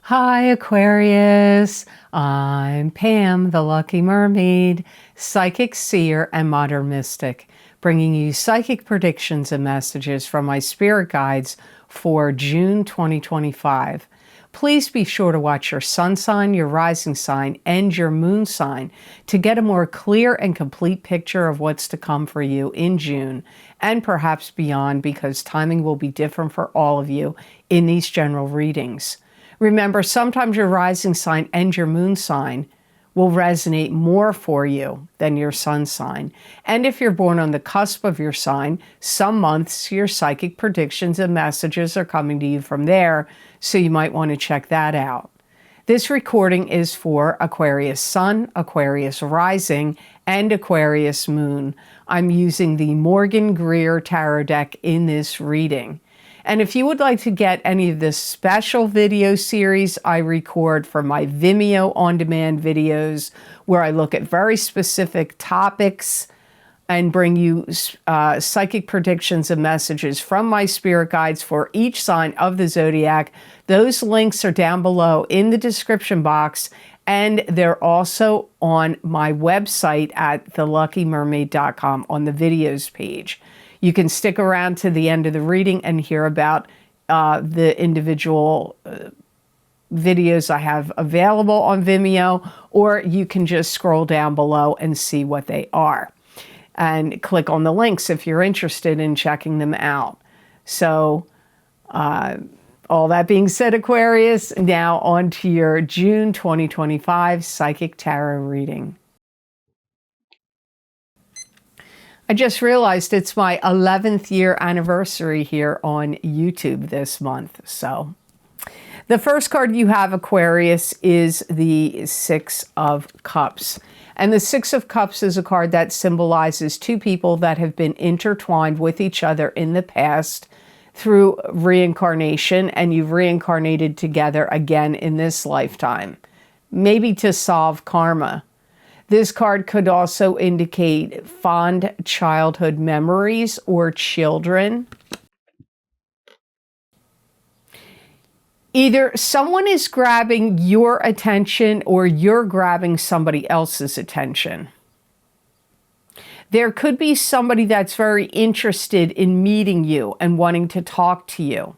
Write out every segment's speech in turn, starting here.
Hi Aquarius, I'm Pam, the Lucky Mermaid, psychic seer and modern mystic, bringing you psychic predictions and messages from my spirit guides for June 2025. Please be sure to watch your sun sign, your rising sign, and your moon sign to get a more clear and complete picture of what's to come for you in June and perhaps beyond, because timing will be different for all of you in these general readings. Remember, sometimes your rising sign and your moon sign will resonate more for you than your sun sign. And if you're born on the cusp of your sign, some months your psychic predictions and messages are coming to you from there, so you might want to check that out. This recording is for Aquarius Sun, Aquarius Rising, and Aquarius Moon. I'm using the Morgan Greer Tarot deck in this reading. And if you would like to get any of the special video series I record for my Vimeo on-demand videos, where I look at very specific topics and bring you psychic predictions and messages from my spirit guides for each sign of the zodiac, those links are down below in the description box, and they're also on my website at theluckymermaid.com on the videos page. You can stick around to the end of the reading and hear about the individual videos I have available on Vimeo, or you can just scroll down below and see what they are and click on the links if you're interested in checking them out. So all that being said, Aquarius, now on to your June 2025 Psychic Tarot reading. I just realized it's my 11th year anniversary here on YouTube this month. So the first card you have, Aquarius, is the Six of Cups. And the Six of Cups is a card that symbolizes two people that have been intertwined with each other in the past through reincarnation, and you've reincarnated together again in this lifetime, maybe to solve karma. This card could also indicate fond childhood memories or children. Either someone is grabbing your attention or you're grabbing somebody else's attention. There could be somebody that's very interested in meeting you and wanting to talk to you.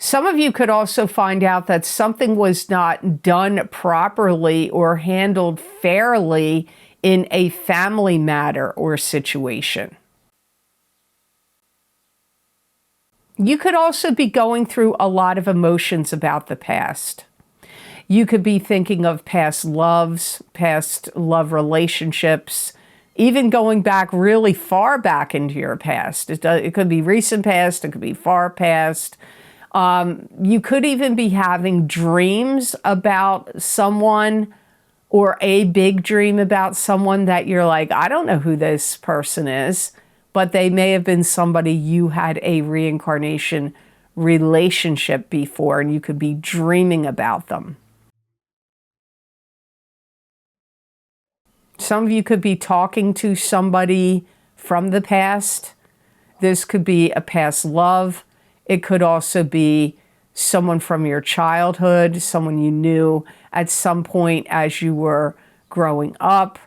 Some of you could also find out that something was not done properly or handled fairly in a family matter or situation. You could also be going through a lot of emotions about the past. You could be thinking of past loves, past love relationships, even going back really far back into your past. It could be recent past, it could be far past. You could even be having dreams about someone, or a big dream about someone that you're like, I don't know who this person is, but they may have been somebody you had a reincarnation relationship before, and you could be dreaming about them. Some of you could be talking to somebody from the past. This could be a past love. It could also be someone from your childhood, someone you knew at some point as you were growing up.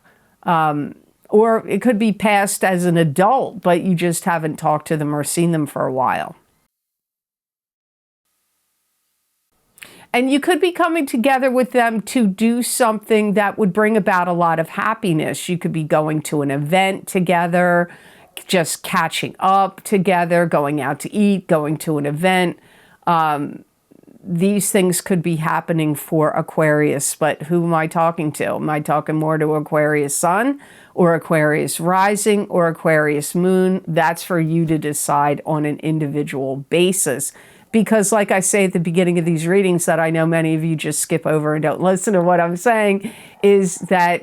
Or it could be past as an adult, but you just haven't talked to them or seen them for a while. And you could be coming together with them to do something that would bring about a lot of happiness. You could be going to an event together, just catching up together, going out to eat, going to an event. These things could be happening for Aquarius, but who am I talking to? Am I talking more to Aquarius Sun or Aquarius Rising or Aquarius Moon? That's for you to decide on an individual basis. Because like I say at the beginning of these readings that I know many of you just skip over and don't listen to what I'm saying, is that,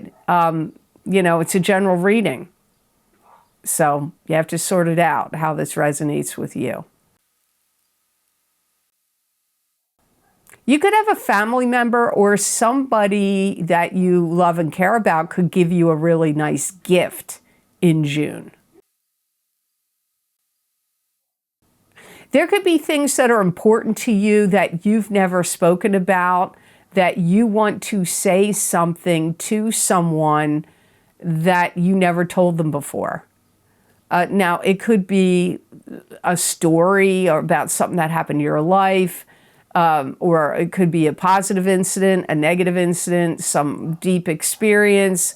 it's a general reading. So you have to sort it out, how this resonates with you. You could have a family member or somebody that you love and care about could give you a really nice gift in June. There could be things that are important to you that you've never spoken about, that you want to say something to someone that you never told them before. Now, it could be a story or about something that happened in your life, or it could be a positive incident, a negative incident, some deep experience,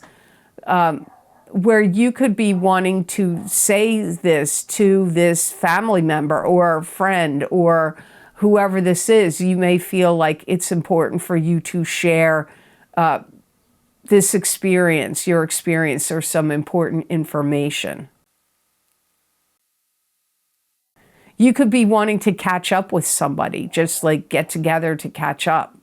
where you could be wanting to say this to this family member or friend or whoever this is. You may feel like it's important for you to share this experience, your experience, or some important information. You could be wanting to catch up with somebody, just like get together to catch up.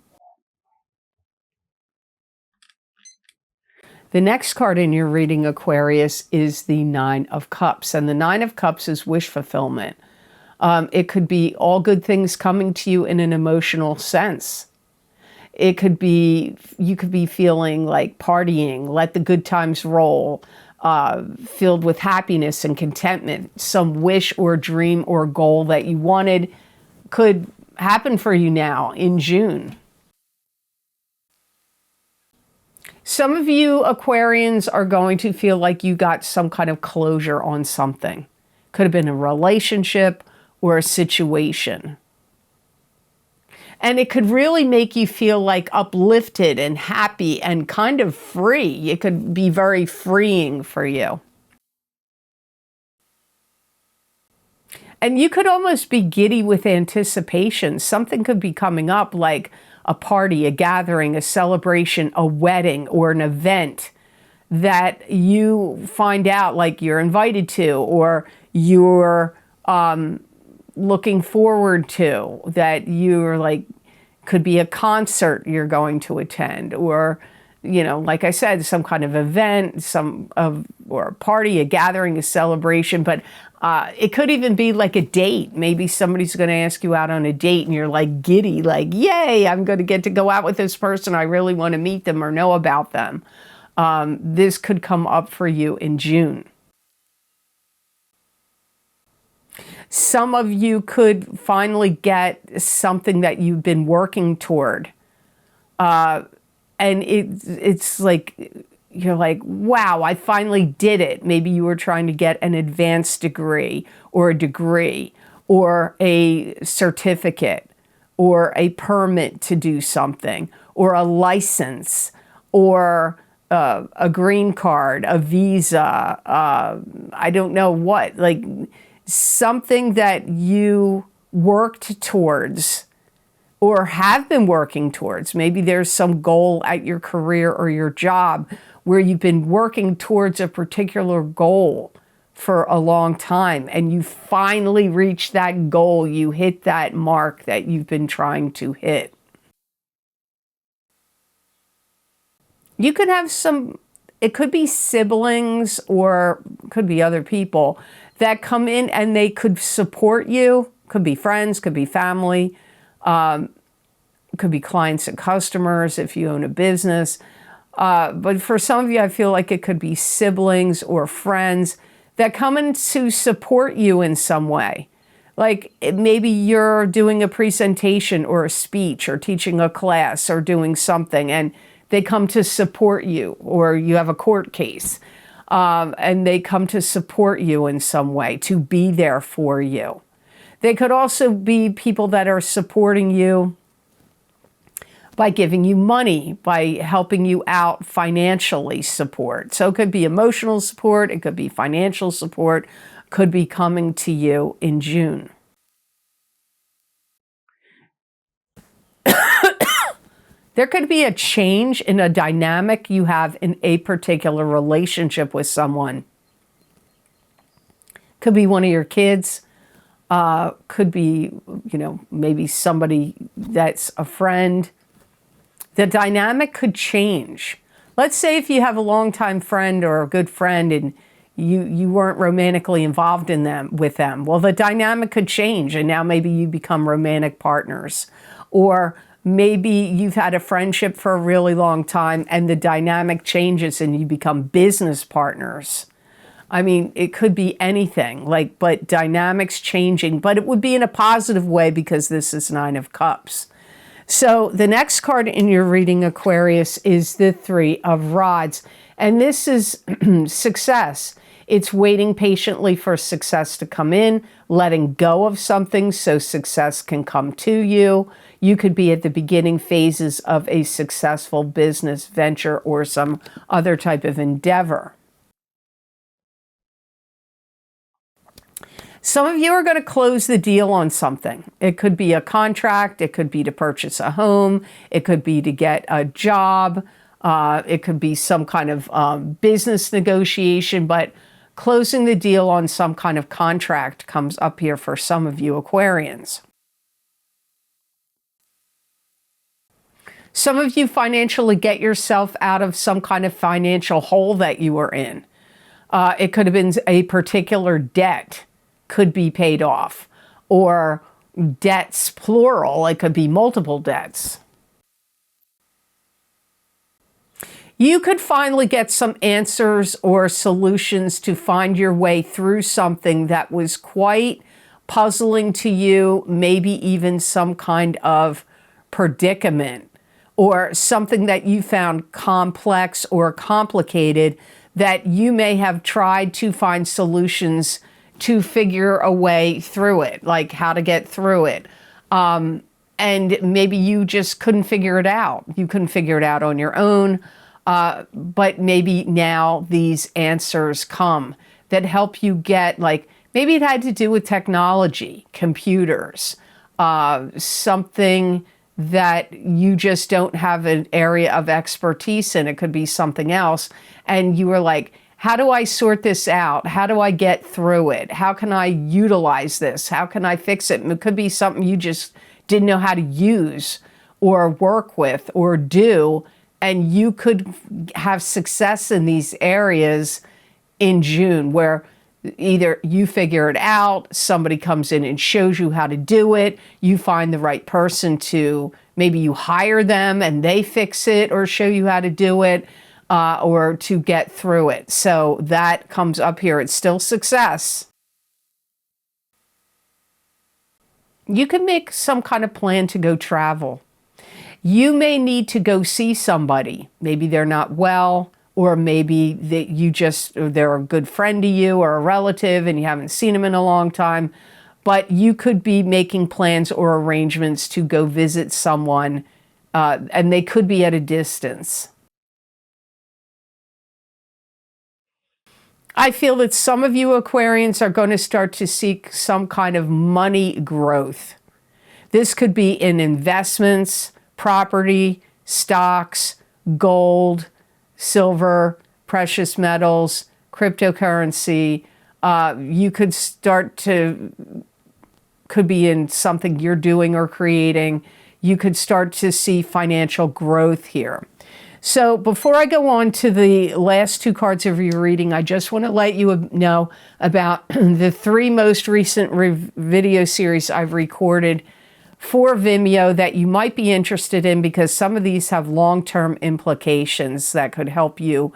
The next card in your reading, Aquarius, is the Nine of Cups. And the Nine of Cups is wish fulfillment. It could be all good things coming to you in an emotional sense. It could be, you could be feeling like partying, let the good times roll, filled with happiness and contentment. Some wish or dream or goal that you wanted could happen for you now in June. Some of you Aquarians are going to feel like you got some kind of closure on something. Could have been a relationship or a situation. And it could really make you feel like uplifted and happy and kind of free. It could be very freeing for you. And you could almost be giddy with anticipation. Something could be coming up like a party, a gathering, a celebration, a wedding, or an event that you find out like you're invited to, or you're looking forward to, that you're like, could be a concert you're going to attend, or, you know, like I said, some kind of event, or a party, a gathering, a celebration. But it could even be like a date. Maybe somebody's going to ask you out on a date and you're like giddy, like, yay, I'm going to get to go out with this person. I really want to meet them or know about them. This could come up for you in June. Some of you could finally get something that you've been working toward. And it's like, you're like, wow, I finally did it. Maybe you were trying to get an advanced degree or a certificate or a permit to do something, or a license, or a green card, a visa, I don't know what, like something that you worked towards or have been working towards. Maybe there's some goal at your career or your job where you've been working towards a particular goal for a long time, and you finally reach that goal. You hit that mark that you've been trying to hit. You could have it could be siblings or could be other people that come in and they could support you. Could be friends, could be family, could be clients and customers if you own a business. But for some of you, I feel like it could be siblings or friends that come in to support you in some way. Like maybe you're doing a presentation or a speech or teaching a class or doing something, and they come to support you, or you have a court case, and they come to support you in some way, to be there for you. They could also be people that are supporting you by giving you money, by helping you out financially, support. So it could be emotional support, it could be financial support, could be coming to you in June. There could be a change in a dynamic you have in a particular relationship with someone. Could be one of your kids, could be, you know, maybe somebody that's a friend. The dynamic could change. Let's say if you have a longtime friend or a good friend and you weren't romantically involved with them. Well, the dynamic could change, and now maybe you become romantic partners. Or maybe you've had a friendship for a really long time and the dynamic changes and you become business partners. I mean, it could be anything, like, but dynamics changing, but it would be in a positive way because this is Nine of Cups. So the next card in your reading, Aquarius, is the Three of Rods. And this is success. It's waiting patiently for success to come in, letting go of something so success can come to you. You could be at the beginning phases of a successful business venture or some other type of endeavor. Some of you are going to close the deal on something. It could be a contract. It could be to purchase a home. It could be to get a job. It could be some kind of business negotiation, but closing the deal on some kind of contract comes up here for some of you Aquarians. Some of you financially get yourself out of some kind of financial hole that you were in. It could have been a particular debt could be paid off, or debts plural. It could be multiple debts. You could finally get some answers or solutions to find your way through something that was quite puzzling to you, maybe even some kind of predicament or something that you found complex or complicated that you may have tried to find solutions to figure a way through it, like how to get through it. And maybe you just couldn't figure it out. You couldn't figure it out on your own. But maybe now these answers come that help you get, like, maybe it had to do with technology, computers, something that you just don't have an area of expertise in. It could be something else. And you were like, how do I sort this out? How do I get through it? How can I utilize this? How can I fix it? And it could be something you just didn't know how to use or work with or do. And you could have success in these areas in June, where either you figure it out, somebody comes in and shows you how to do it, you find the right person to, maybe you hire them and they fix it or show you how to do it. Or to get through it. So that comes up here. It's still success. You can make some kind of plan to go travel. You may need to go see somebody. Maybe they're not well, or maybe they're a good friend to you or a relative and you haven't seen them in a long time. But you could be making plans or arrangements to go visit someone, and they could be at a distance. I feel that some of you Aquarians are going to start to seek some kind of money growth. This could be in investments, property, stocks, gold, silver, precious metals, cryptocurrency. You could could be in something you're doing or creating. You could start to see financial growth here. So before I go on to the last two cards of your reading, I just want to let you know about the 3 most recent video series I've recorded for Vimeo that you might be interested in, because some of these have long-term implications that could help you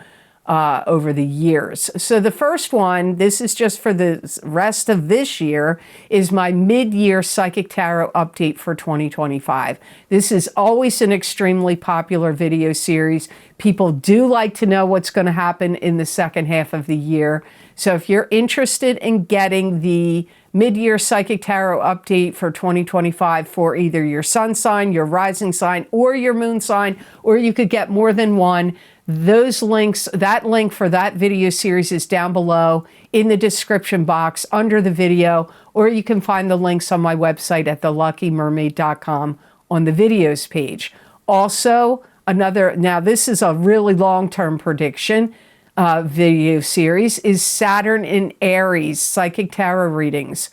over the years. So the first one, this is just for the rest of this year, is my mid-year Psychic Tarot update for 2025. This is always an extremely popular video series. People do like to know what's going to happen in the second half of the year. So if you're interested in getting the mid-year Psychic Tarot update for 2025 for either your sun sign, your rising sign, or your moon sign, or you could get more than one, those links, that link for that video series is down below in the description box under the video, or you can find the links on my website at theluckymermaid.com on the videos page. Also, now this is a really long-term prediction video series, is Saturn in Aries, Psychic Tarot readings.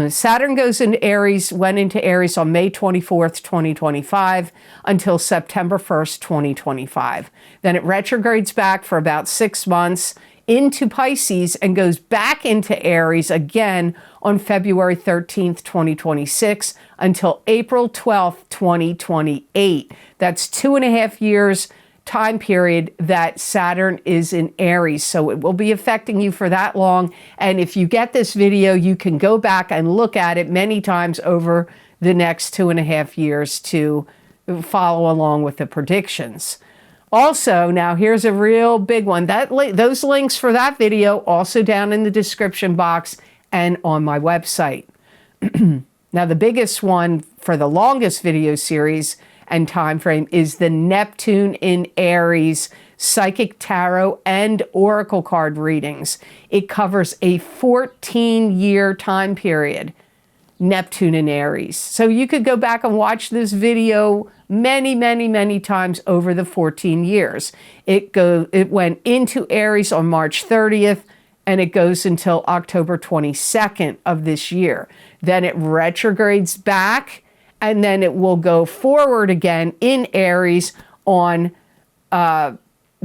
Saturn went into Aries on May 24th, 2025 until September 1st, 2025. Then it retrogrades back for about 6 months into Pisces and goes back into Aries again on February 13th, 2026 until April 12th, 2028. That's 2.5 years time period that Saturn is in Aries. So it will be affecting you for that long. And if you get this video, you can go back and look at it many times over the next 2.5 years to follow along with the predictions. Also, now here's a real big one. Those links for that video also down in the description box and on my website. Now, the biggest one for the longest video series and time frame is the Neptune in Aries Psychic Tarot and Oracle card readings. It covers a 14-year time period, Neptune in Aries. So you could go back and watch this video many, many, many times over the 14 years. It went into Aries on March 30th, and it goes until October 22nd of this year. Then it retrogrades back, and then it will go forward again in Aries on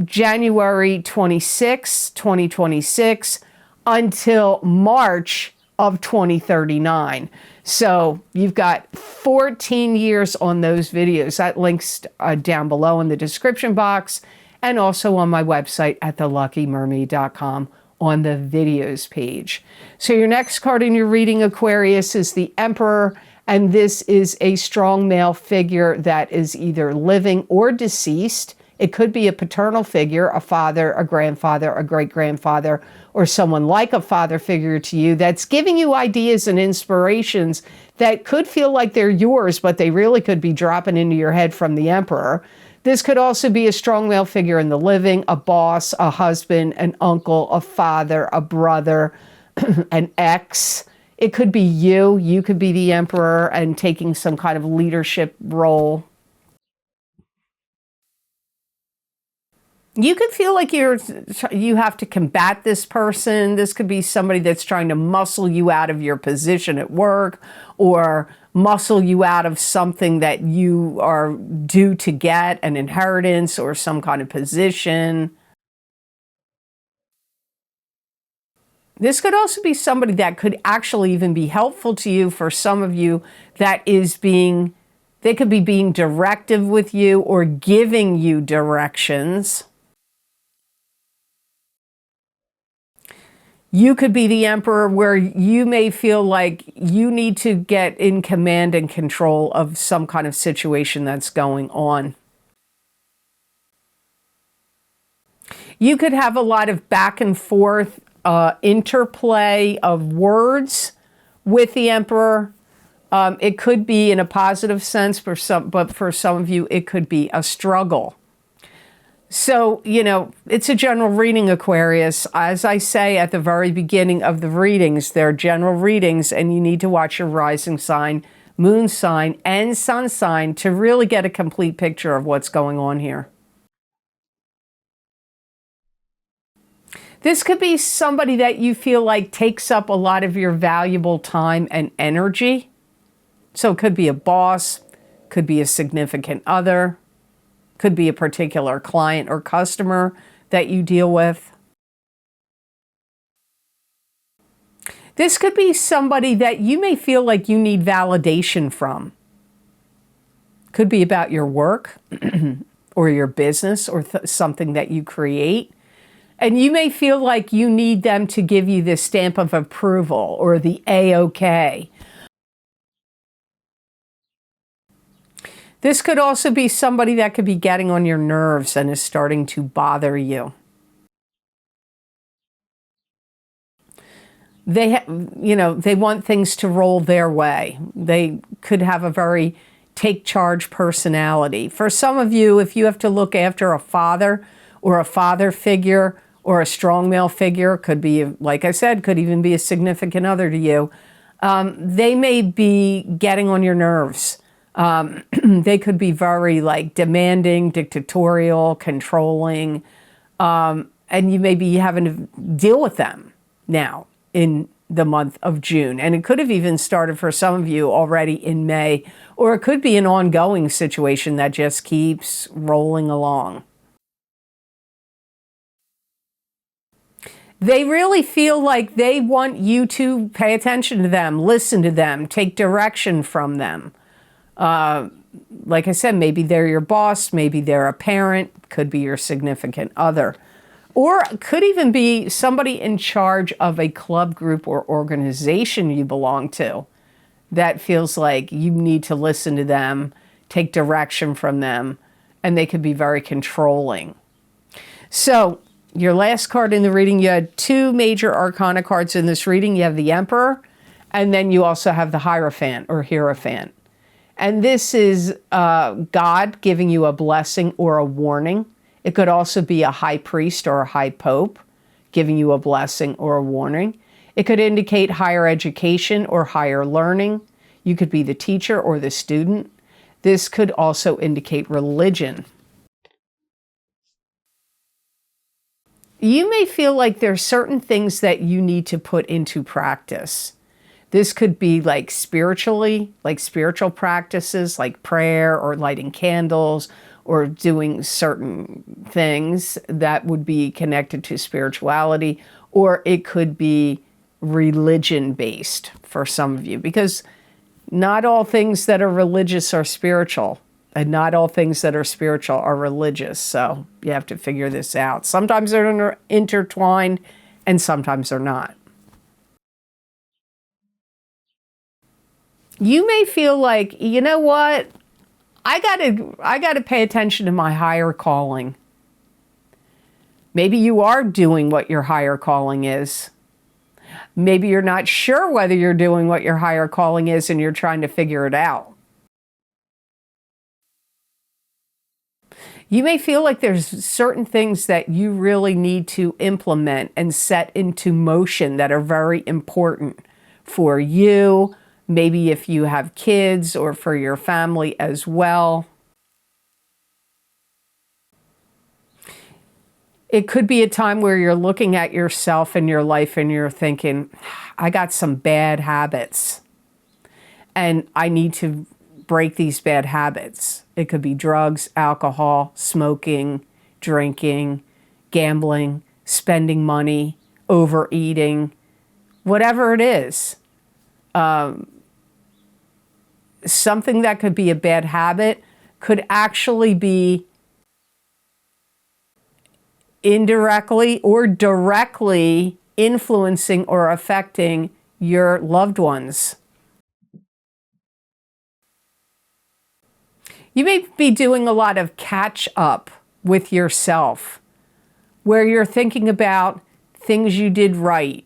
January 26, 2026, until March of 2039. So you've got 14 years on those videos. That link's down below in the description box and also on my website at theluckymermaid.com on the videos page. So your next card in your reading, Aquarius, is the Emperor. And this is a strong male figure that is either living or deceased. It could be a paternal figure, a father, a grandfather, a great-grandfather, or someone like a father figure to you that's giving you ideas and inspirations that could feel like they're yours, but they really could be dropping into your head from the Emperor. This could also be a strong male figure in the living, a boss, a husband, an uncle, a father, a brother, an ex. It could be you. You could be the Emperor and taking some kind of leadership role. You could feel like you have to combat this person. This could be somebody that's trying to muscle you out of your position at work or muscle you out of something that you are due to get, an inheritance or some kind of position. This could also be somebody that could actually even be helpful to you. For some of you, they could be being directive with you or giving you directions. You could be the Emperor where you may feel like you need to get in command and control of some kind of situation that's going on. You could have a lot of back and forth interplay of words with the Emperor. It could be in a positive sense, but for some of you, it could be a struggle. So, it's a general reading, Aquarius. As I say at the very beginning of the readings, they're general readings, and you need to watch your rising sign, moon sign, and sun sign to really get a complete picture of what's going on here. This could be somebody that you feel like takes up a lot of your valuable time and energy. So it could be a boss, could be a significant other, could be a particular client or customer that you deal with. This could be somebody that you may feel like you need validation from. Could be about your work or your business or something that you create. And you may feel like you need them to give you this stamp of approval or the A-OK. This could also be somebody that could be getting on your nerves and is starting to bother you. They want things to roll their way. They could have a very take charge personality. For some of you, if you have to look after a father or a father figure or a strong male figure, could be, like I said, could even be a significant other to you, they may be getting on your nerves. They could be very demanding, dictatorial, controlling, and you may be having to deal with them now in the month of June. And it could have even started for some of you already in May, or it could be an ongoing situation that just keeps rolling along. They really feel like they want you to pay attention to them, listen to them, take direction from them. Like I said, maybe they're your boss, maybe they're a parent, Could be your significant other. Or it could even be somebody in charge of a club, group, or organization you belong to that feels like you need to listen to them, take direction from them, and they could be very controlling. So your last card in the reading, you had 2 major arcana cards in this reading. You have the Emperor, and then you also have the Hierophant or Hierophant. And this is God giving you a blessing or a warning. It could also be a high priest or a high pope giving you a blessing or a warning. It could indicate higher education or higher learning. You could be the teacher or the student. This could also indicate religion. You may feel like there's certain things that you need to put into practice. This could be like spiritually, like spiritual practices like prayer or lighting candles or doing certain things that would be connected to spirituality, or it could be religion-based for some of you, because not all things that are religious are spiritual, and not all things that are spiritual are religious. So you have to figure this out. Sometimes they're intertwined, and sometimes they're not. You may feel like, you know what? I gotta pay attention to my higher calling. Maybe you are doing what your higher calling is. Maybe you're not sure whether you're doing what your higher calling is and you're trying to figure it out. You may feel like there's certain things that you really need to implement and set into motion that are very important for you, maybe if you have kids, or for your family as well. It could be a time where you're looking at yourself and your life and you're thinking, I got some bad habits and I need to break these bad habits. It could be drugs, alcohol, smoking, drinking, gambling, spending money, overeating, whatever it is. Something that could be a bad habit could actually be indirectly or directly influencing or affecting your loved ones. You may be doing a lot of catch up with yourself, where you're thinking about things you did right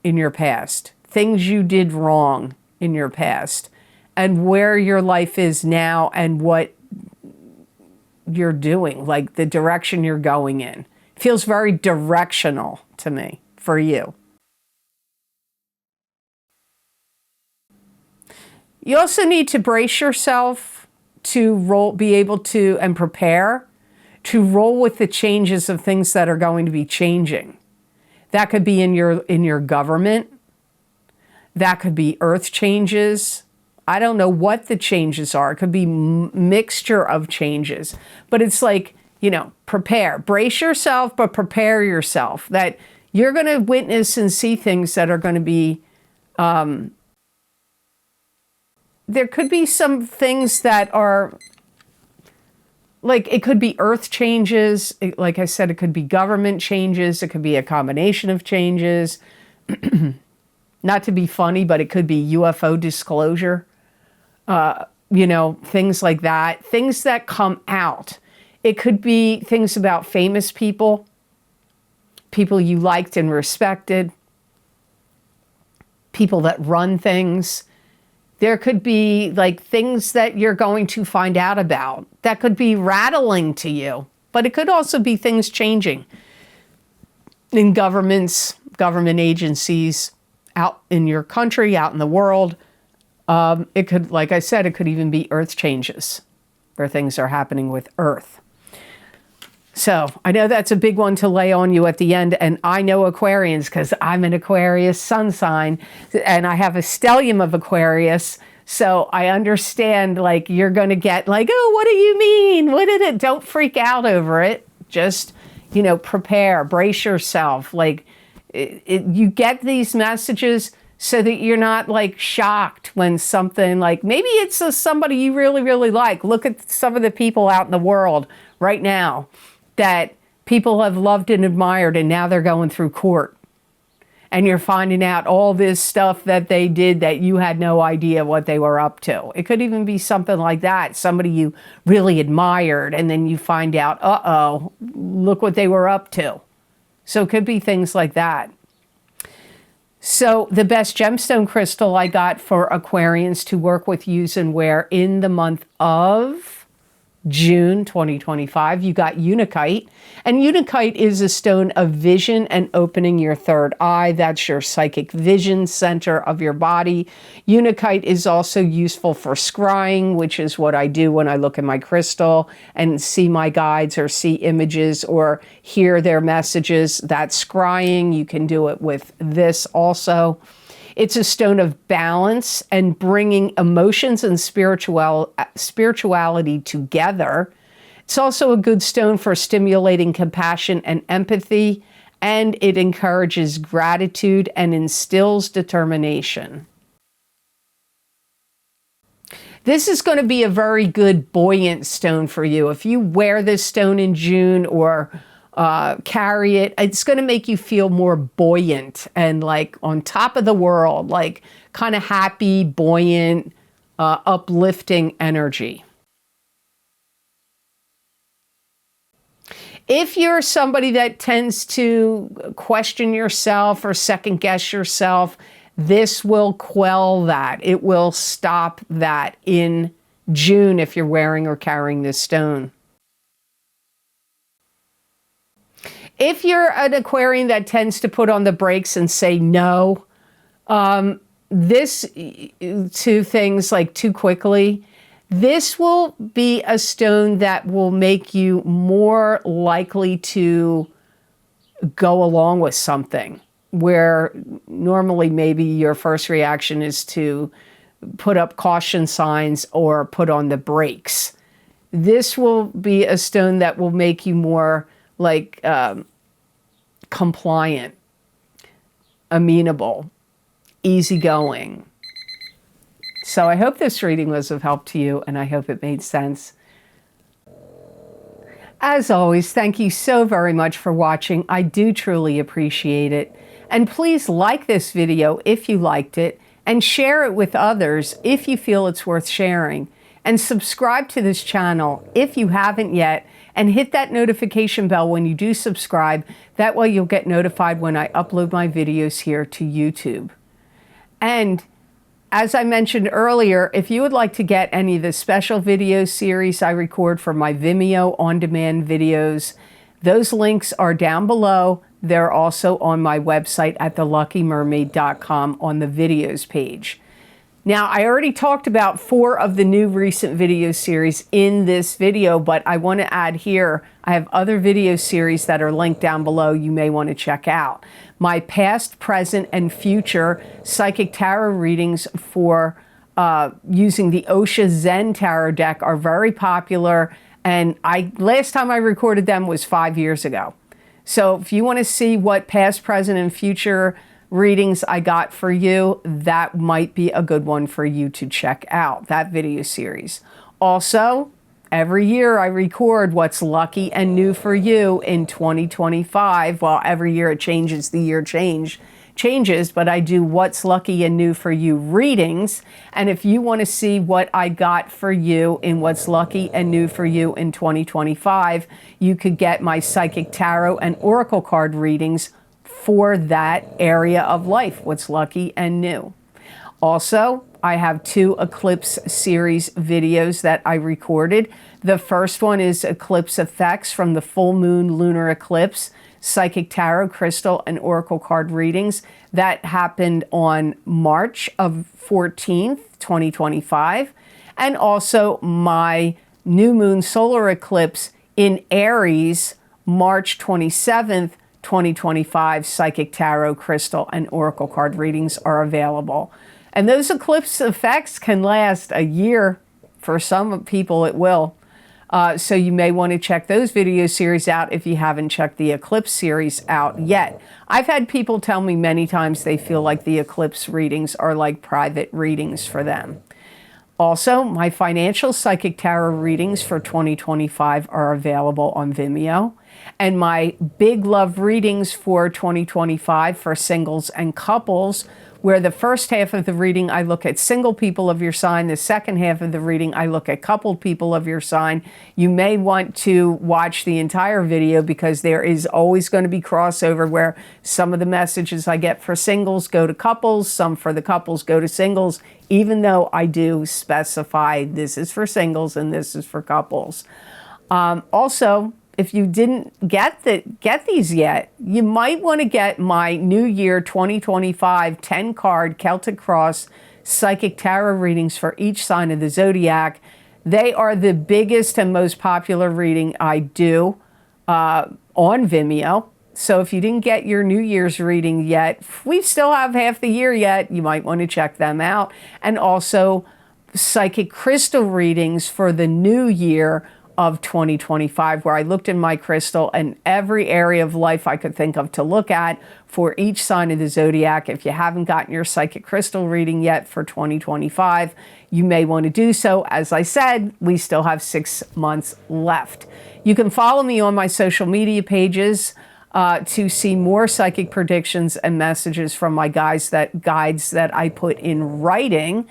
in your past, things you did wrong in your past, and where your life is now and what you're doing, like the direction you're going in. It feels very directional to me for you. You also need to brace yourself to be able to, and prepare to roll with the changes of things that are going to be changing. That could be in your government. That could be earth changes. I don't know what the changes are. It could be mixture of changes, but it's like, prepare, brace yourself, but prepare yourself that you're going to witness and see things that are going to be, there could be some things that are, like, it could be earth changes. Like I said, it could be government changes. It could be a combination of changes. Not to be funny, but it could be UFO disclosure. Things like that. Things that come out. It could be things about famous people, people you liked and respected, people that run things. There could be like things that you're going to find out about that could be rattling to you, but it could also be things changing in governments, government agencies, out in your country, out in the world. It could, like I said, it could even be earth changes where things are happening with earth. So I know that's a big one to lay on you at the end. And I know Aquarians because I'm an Aquarius sun sign and I have a stellium of Aquarius. So I understand, like, you're going to get like, oh, what do you mean? What did it? Don't freak out over it. Just, prepare, brace yourself. Like you get these messages so that you're not like shocked when something like, maybe it's somebody you really, really like. Look at some of the people out in the world right now. that people have loved and admired, and now they're going through court. And you're finding out all this stuff that they did that you had no idea what they were up to. It could even be something like that. Somebody you really admired, and then you find out, uh-oh, look what they were up to. So it could be things like that. So the best gemstone crystal I got for Aquarians to work with, use, and wear in the month of June 2025, you got Unakite. And Unakite is a stone of vision and opening your third eye. That's your psychic vision center of your body. Unakite is also useful for scrying, which is what I do when I look at my crystal and see my guides or see images or hear their messages. That's scrying. You can do it with this also. It's a stone of balance and bringing emotions and spirituality together. It's also a good stone for stimulating compassion and empathy, and it encourages gratitude and instills determination. This is going to be a very good buoyant stone for you. If you wear this stone in June or carry it, it's going to make you feel more buoyant and like on top of the world, like kind of happy, buoyant, uplifting energy. If you're somebody that tends to question yourself or second guess yourself, this will quell that. It will stop that in June if you're wearing or carrying this stone. If you're an Aquarian that tends to put on the brakes and say no, to things like too quickly, this will be a stone that will make you more likely to go along with something where normally maybe your first reaction is to put up caution signs or put on the brakes. This will be a stone that will make you more like compliant, amenable, easygoing. So I hope this reading was of help to you, and I hope it made sense. As always, thank you so very much for watching. I do truly appreciate it. And please like this video if you liked it, and share it with others if you feel it's worth sharing. And subscribe to this channel if you haven't yet, and hit that notification bell when you do subscribe. That way you'll get notified when I upload my videos here to YouTube. And as I mentioned earlier, if you would like to get any of the special video series I record for my Vimeo on-demand videos, those links are down below. They're also on my website at theluckymermaid.com on the videos page. Now, I already talked about 4 of the new recent video series in this video, but I want to add here, I have other video series that are linked down below you may want to check out. My past, present, and future psychic tarot readings for using the Osha Zen Tarot deck are very popular, and last time I recorded them was 5 years ago. So if you want to see what past, present, and future readings I got for you, that might be a good one for you to check out, that video series. Also, every year I record what's lucky and new for you in 2025. Well, every year it changes, the year changes, but I do what's lucky and new for you readings. And if you want to see what I got for you in what's lucky and new for you in 2025, you could get my psychic tarot and oracle card readings for that area of life, what's lucky and new. Also, I have 2 eclipse series videos that I recorded. The first one is Eclipse Effects from the full moon lunar eclipse, psychic tarot, crystal, and oracle card readings. That happened on March of 14th, 2025. And also my new moon solar eclipse in Aries, March 27th, 2025 psychic tarot, crystal, and oracle card readings are available. And those eclipse effects can last a year. For some people it will. So you may want to check those video series out if you haven't checked the eclipse series out yet. I've had people tell me many times they feel like the eclipse readings are like private readings for them. Also, my financial psychic tarot readings for 2025 are available on Vimeo. And my big love readings for 2025 for singles and couples, where the first half of the reading I look at single people of your sign, the second half of the reading I look at coupled people of your sign. You may want to watch the entire video because there is always going to be crossover where some of the messages I get for singles go to couples, some for the couples go to singles, even though I do specify this is for singles and this is for couples. Also, if you didn't get these yet, you might want to get my New Year 2025 10-card Celtic Cross Psychic Tarot readings for each sign of the zodiac. They are the biggest and most popular reading I do on Vimeo. So if you didn't get your New Year's reading yet, we still have half the year yet. You might want to check them out. And also psychic crystal readings for the new year of 2025, where I looked in my crystal and every area of life I could think of to look at for each sign of the zodiac. If you haven't gotten your psychic crystal reading yet for 2025, you may want to do so. As I said, we still have 6 months left. You can follow me on my social media pages to see more psychic predictions and messages from my guides that I put in writing.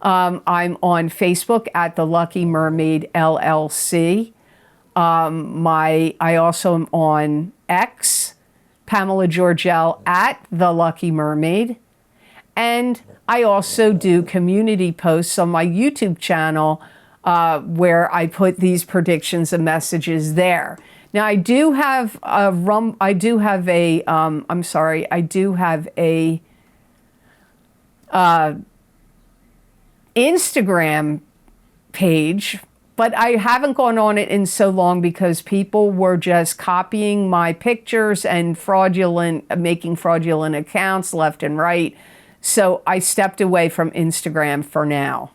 I'm on Facebook at the Lucky Mermaid LLC. I also am on X, Pamela Georgel at the Lucky Mermaid. And I also do community posts on my YouTube channel where I put these predictions and messages there. Now I do have a Instagram page, but I haven't gone on it in so long because people were just copying my pictures and making fraudulent accounts left and right. So I stepped away from Instagram for now.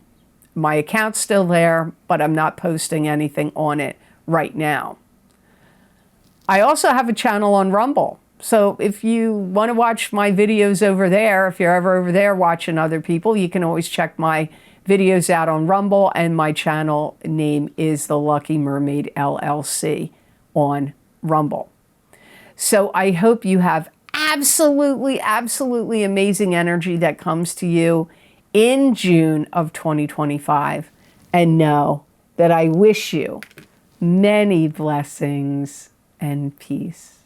My account's still there, but I'm not posting anything on it right now. I also have a channel on Rumble. So if you want to watch my videos over there, if you're ever over there watching other people, you can always check my videos out on Rumble, and my channel name is the Lucky Mermaid LLC on Rumble. So I hope you have absolutely, absolutely amazing energy that comes to you in June of 2025. And know that I wish you many blessings and peace.